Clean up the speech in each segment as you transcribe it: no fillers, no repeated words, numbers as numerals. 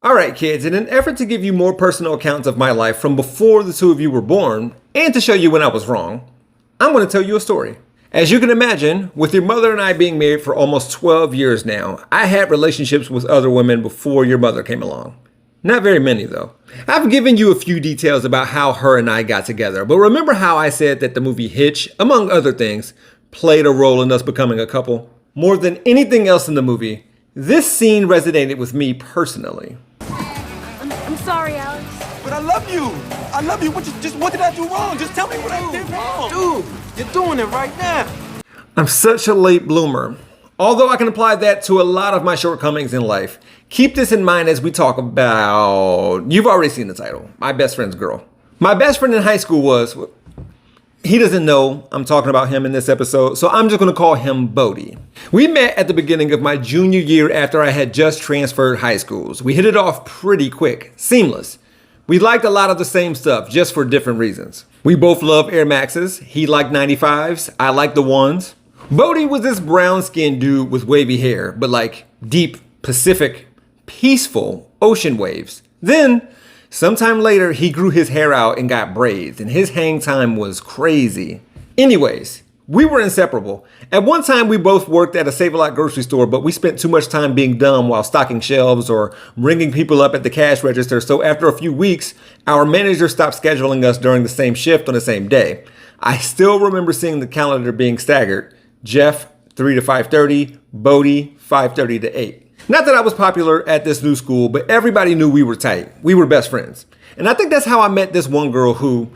Alright kids, in an effort to give you more personal accounts of my life from before the two of you were born, and to show you when I was wrong, I'm going to tell you a story. As you can imagine, with your mother and I being married for almost 12 years now, I had relationships with other women before your mother came along. Not very many though. I've given you a few details about how her and I got together, but remember how I said that the movie Hitch, among other things, played a role in us becoming a couple? More than anything else in the movie, this scene resonated with me personally. I'm sorry, Alex. But I love you. I love you. What did I do wrong? Just tell me what I did wrong. Dude, you're doing it right now. I'm such a late bloomer. Although I can apply that to a lot of my shortcomings in life. Keep this in mind as we talk about, you've already seen the title, My Best Friend's Girl. My best friend in high school was, he doesn't know I'm talking about him in this episode, so I'm just going to call him Bodie. We met at the beginning of my junior year after I had just transferred high schools. We hit it off pretty quick, seamless. We liked a lot of the same stuff, just for different reasons. We both love Air Maxes. He liked 95s. I liked the ones. Bodie was this brown-skinned dude with wavy hair, but like deep, Pacific, peaceful ocean waves. Then, sometime later, he grew his hair out and got braids, and his hang time was crazy. Anyways, we were inseparable. At one time, we both worked at a Save-A-Lot grocery store, but we spent too much time being dumb while stocking shelves or ringing people up at the cash register, so after a few weeks, our manager stopped scheduling us during the same shift on the same day. I still remember seeing the calendar being staggered. Jeff, 3 to 5:30, Bodie, 5:30 to 8. Not that I was popular at this new school, but everybody knew we were tight. We were best friends. And I think that's how I met this one girl who,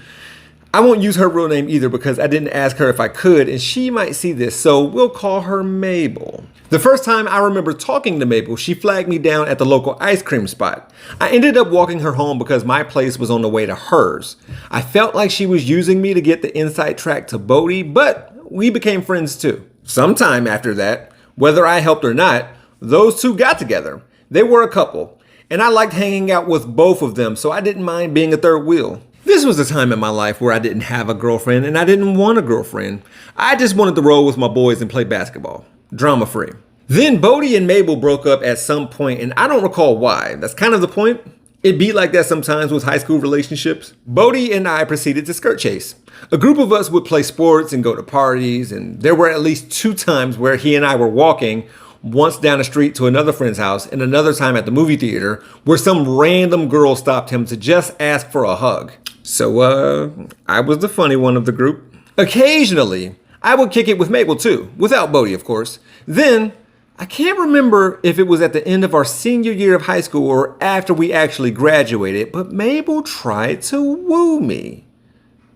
I won't use her real name either because I didn't ask her if I could, and she might see this, so we'll call her Mabel. The first time I remember talking to Mabel, she flagged me down at the local ice cream spot. I ended up walking her home because my place was on the way to hers. I felt like she was using me to get the inside track to Bodie, but we became friends too. Sometime after that, whether I helped or not, those two got together. They were a couple, and I liked hanging out with both of them, so I didn't mind being a third wheel. This was a time in my life where I didn't have a girlfriend and I didn't want a girlfriend. I just wanted to roll with my boys and play basketball. Drama free. Then Bodie and Mabel broke up at some point, and I don't recall why. That's kind of the point. It be like that sometimes with high school relationships. Bodie and I proceeded to skirt chase. A group of us would play sports and go to parties, and there were at least 2 times where he and I were walking, once down the street to another friend's house, and another time at the movie theater, where some random girl stopped him to just ask for a hug. So, I was the funny one of the group. Occasionally, I would kick it with Mabel too, without Bodie, of course. Then, I can't remember if it was at the end of our senior year of high school or after we actually graduated, but Mabel tried to woo me.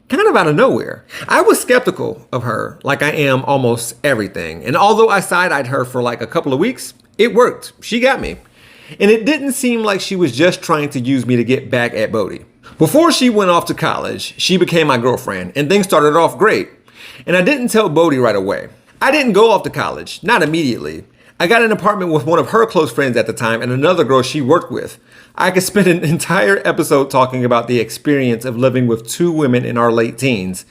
Kind of out of nowhere. I was skeptical of her, like I am almost everything. And although I side-eyed her for like a couple of weeks, it worked. She got me. And it didn't seem like she was just trying to use me to get back at Bodie. Before she went off to college, she became my girlfriend, and things started off great. And I didn't tell Bodie right away. I didn't go off to college, not immediately. I got an apartment with one of her close friends at the time and another girl she worked with. I could spend an entire episode talking about the experience of living with 2 women in our late teens.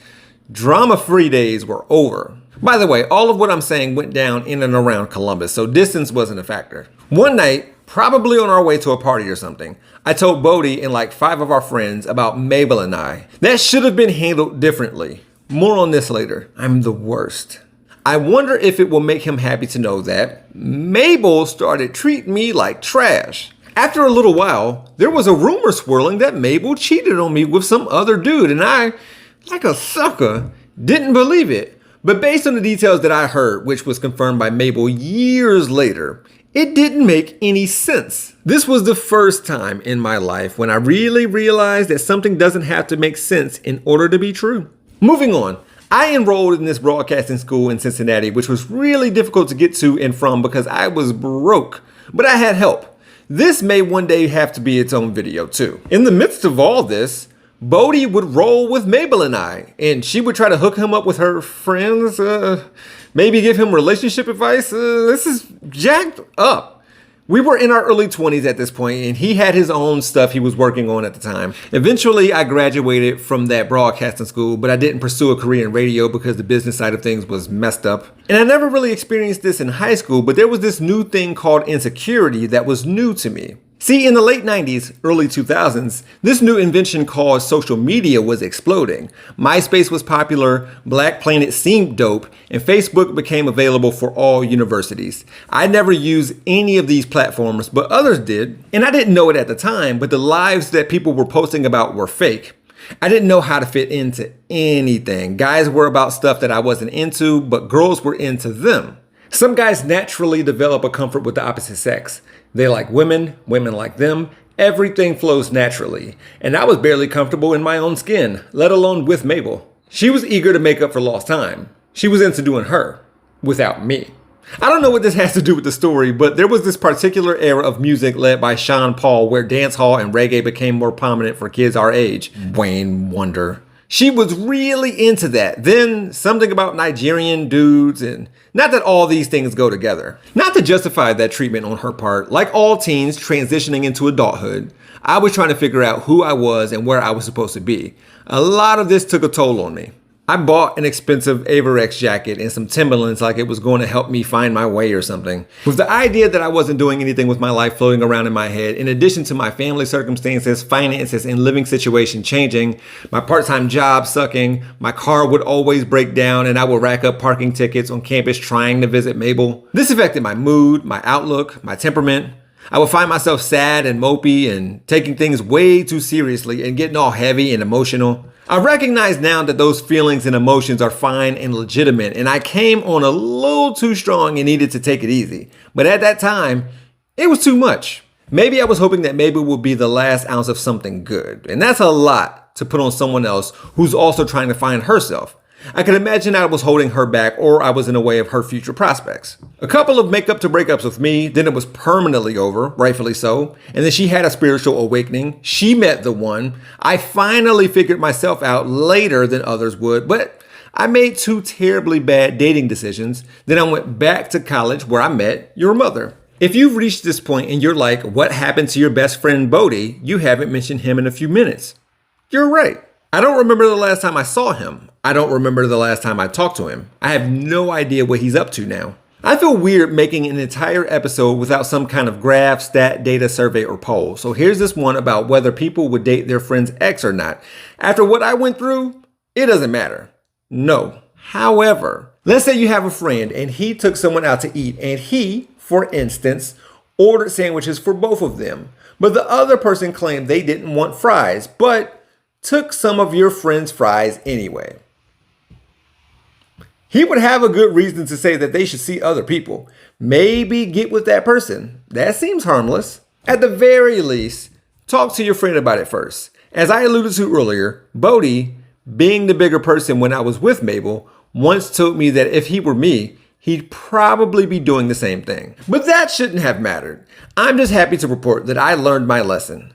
Drama-free days were over. By the way, all of what I'm saying went down in and around Columbus, so distance wasn't a factor. One night, probably on our way to a party or something, I told Bodie and like 5 of our friends about Mabel and I. That should have been handled differently. More on this later. I'm the worst. I wonder if it will make him happy to know that Mabel started treating me like trash. After a little while, there was a rumor swirling that Mabel cheated on me with some other dude, and I, like a sucker, didn't believe it. But based on the details that I heard, which was confirmed by Mabel years later, it didn't make any sense. This was the first time in my life when I really realized that something doesn't have to make sense in order to be true. Moving on. I enrolled in this broadcasting school in Cincinnati, which was really difficult to get to and from because I was broke, but I had help. This may one day have to be its own video too. In the midst of all this, Bodie would roll with Mabel and I, and she would try to hook him up with her friends, maybe give him relationship advice. This is jacked up. We were in our early 20s at this point, and he had his own stuff he was working on at the time. Eventually, I graduated from that broadcasting school, but I didn't pursue a career in radio because the business side of things was messed up. And I never really experienced this in high school, but there was this new thing called insecurity that was new to me. See, in the late 90s, early 2000s, this new invention called social media was exploding. MySpace was popular, Black Planet seemed dope, and Facebook became available for all universities. I never used any of these platforms, but others did. And I didn't know it at the time, but the lives that people were posting about were fake. I didn't know how to fit into anything. Guys were about stuff that I wasn't into, but girls were into them. Some guys naturally develop a comfort with the opposite sex. They like women, women like them. Everything flows naturally. And I was barely comfortable in my own skin, let alone with Mabel. She was eager to make up for lost time. She was into doing her, without me. I don't know what this has to do with the story, but there was this particular era of music led by Sean Paul where dancehall and reggae became more prominent for kids our age. Wayne Wonder. She was really into that. Then something about Nigerian dudes, and not that all these things go together. Not to justify that treatment on her part, like all teens transitioning into adulthood, I was trying to figure out who I was and where I was supposed to be. A lot of this took a toll on me. I bought an expensive Averex jacket and some Timberlands like it was going to help me find my way or something. With the idea that I wasn't doing anything with my life floating around in my head, in addition to my family circumstances, finances, and living situation changing, my part-time job sucking, my car would always break down, and I would rack up parking tickets on campus trying to visit Mabel. This affected my mood, my outlook, my temperament. I would find myself sad and mopey and taking things way too seriously and getting all heavy and emotional. I recognize now that those feelings and emotions are fine and legitimate, and I came on a little too strong and needed to take it easy. But at that time, it was too much. Maybe I was hoping that Mabel would be the last ounce of something good, and that's a lot to put on someone else who's also trying to find herself. I could imagine I was holding her back, or I was in the way of her future prospects. A couple of makeup to breakups with me, then it was permanently over, rightfully so. And then she had a spiritual awakening. She met the one. I finally figured myself out later than others would, but I made 2 terribly bad dating decisions. Then I went back to college where I met your mother. If you've reached this point and you're like, what happened to your best friend Bodie? You haven't mentioned him in a few minutes. You're right. I don't remember the last time I saw him. I don't remember the last time I talked to him. I have no idea what he's up to now. I feel weird making an entire episode without some kind of graph, stat, data, survey, or poll. So here's this one about whether people would date their friend's ex or not. After what I went through, it doesn't matter. No. However, let's say you have a friend and he took someone out to eat and he, for instance, ordered sandwiches for both of them. But the other person claimed they didn't want fries, but took some of your friend's fries anyway. He would have a good reason to say that they should see other people. Maybe get with that person. That seems harmless. At the very least, talk to your friend about it first. As I alluded to earlier, Bodie, being the bigger person when I was with Mabel, once told me that if he were me, he'd probably be doing the same thing. But that shouldn't have mattered. I'm just happy to report that I learned my lesson.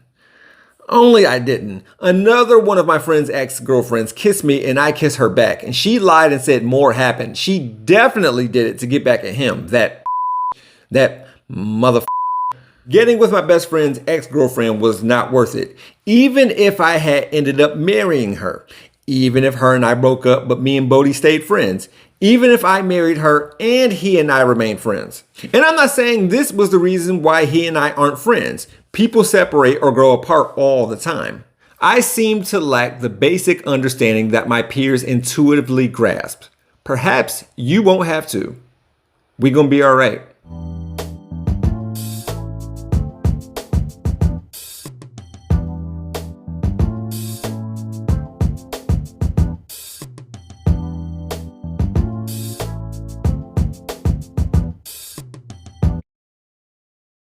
Only I didn't. Another one of my friend's ex-girlfriends kissed me and I kissed her back. And she lied and said more happened. She definitely did it to get back at him. That mother. Getting with my best friend's ex-girlfriend was not worth it. Even if I had ended up marrying her. Even if her and I broke up, but me and Bodie stayed friends. Even if I married her and he and I remained friends. And I'm not saying this was the reason why he and I aren't friends. People separate or grow apart all the time. I seem to lack the basic understanding that my peers intuitively grasp. Perhaps you won't have to. We're gonna be all right.